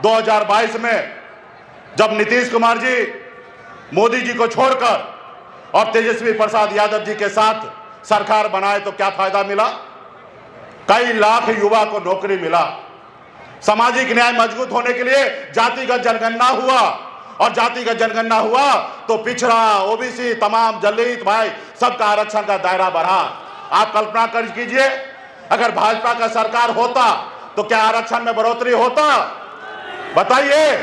2022 में जब नीतीश कुमार जी मोदी जी को छोड़कर और तेजस्वी प्रसाद यादव जी के साथ सरकार बनाए तो क्या फायदा मिला? कई लाख युवा को नौकरी मिला। सामाजिक न्याय मजबूत होने के लिए जातिगत जनगणना हुआ, और जातिगत जनगणना हुआ तो पिछड़ा, ओबीसी, तमाम दलित भाई सबका आरक्षण का दायरा बढ़ा। आप कल्पना कर कीजिए, अगर भाजपा का सरकार होता तो क्या आरक्षण में बढ़ोतरी होता? बताइए,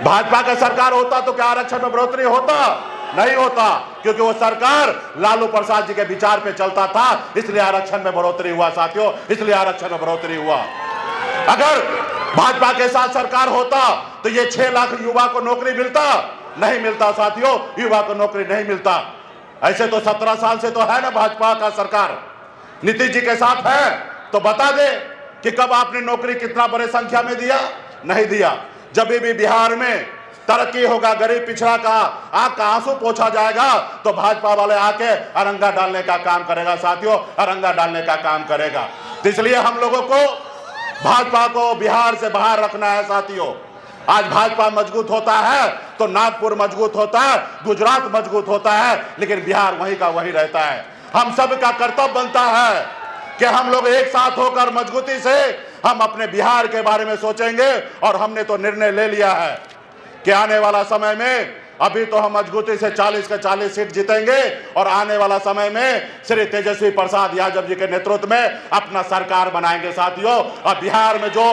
भाजपा का सरकार होता तो क्या आरक्षण में बढ़ोतरी होता? नहीं होता, क्योंकि वो सरकार लालू प्रसाद जी के विचार पे चलता था, इसलिए आरक्षण में बढ़ोतरी हुआ साथियों, इसलिए आरक्षण में बढ़ोतरी हुआ। अगर भाजपा के साथ सरकार होता तो ये 6 लाख युवा को नौकरी मिलता? नहीं मिलता साथियों, युवा को नौकरी नहीं मिलता। ऐसे तो 17 साल से तो है ना भाजपा का सरकार, नीतीश जी के साथ है, तो बता दे कि कब आपने नौकरी कितना बड़े संख्या में दिया? नहीं दिया। जब भी बिहार में तरक्की होगा, गरीब पिछड़ा का आंख का आंसू पोंछा जाएगा, तो भाजपा वाले आके अरंगा डालने का काम करेगा साथियों, अरंगा डालने का काम करेगा। तो इसलिए हम लोगों को भाजपा को बिहार से बाहर रखना है साथियों। आज भाजपा मजबूत होता है तो नागपुर मजबूत होता है, गुजरात मजबूत होता है, लेकिन बिहार वहीं का वहीं रहता है। हम सब का कर्तव्य बनता है कि हम लोग एक साथ होकर मजबूती से हम अपने बिहार के बारे में सोचेंगे, और हमने तो निर्णय ले लिया है कि आने वाला समय में, अभी तो हम मजबूती से 40 के 40 सीट जीतेंगे, और आने वाला समय में श्री तेजस्वी प्रसाद यादव जी के नेतृत्व में अपना सरकार बनाएंगे साथियों। और बिहार में जो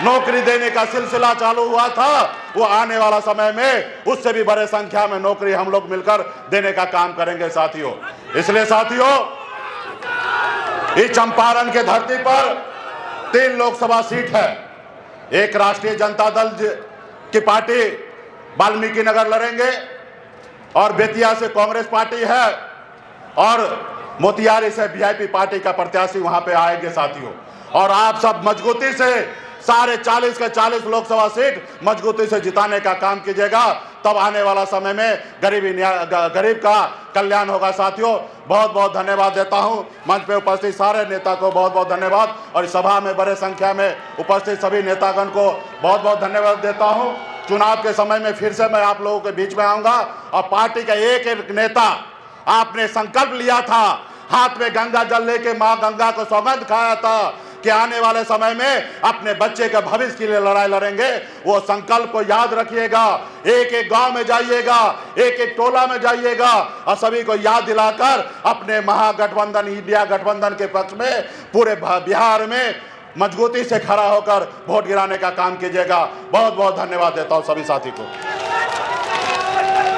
नौकरी देने का सिलसिला चालू हुआ था, वो आने वाला समय में उससे भी बड़े संख्या में नौकरी हम लोग मिलकर देने का काम करेंगे साथियों। इसलिए साथियों, इस चंपारण के धरती पर 3 लोकसभा सीट है। एक राष्ट्रीय जनता दल की पार्टी वाल्मीकि नगर लड़ेंगे, और बेतिया से कांग्रेस पार्टी है, और मोतिहारी से वीआईपी पार्टी का प्रत्याशी वहां पे आएंगे साथियों। और आप सब मजबूती से सारे 40 के 40 लोकसभा सीट मजबूती से जिताने का काम कीजिएगा, तब आने वाला समय में गरीब का कल्याण होगा साथियों। बहुत बहुत धन्यवाद देता हूं। मंच पे उपस्थित सारे नेता को बहुत बहुत धन्यवाद, और इस सभा में बड़े संख्या में उपस्थित सभी नेतागण को बहुत बहुत धन्यवाद देता हूं। चुनाव के समय में फिर से मैं आप लोगों के बीच में आऊंगा, और पार्टी का एक एक नेता आपने संकल्प लिया था, हाथ में गंगा जल लेके मां गंगा को सौगंध खाया था कि आने वाले समय में अपने बच्चे के भविष्य के लिए लड़ाई लड़ेंगे। वो संकल्प को याद रखिएगा, एक एक गांव में जाइएगा, एक एक टोला में जाइएगा, और सभी को याद दिलाकर अपने महागठबंधन, इंडिया गठबंधन के पक्ष में पूरे बिहार में मजबूती से खड़ा होकर वोट गिराने का काम कीजिएगा। बहुत बहुत धन्यवाद देता हूं सभी साथी को।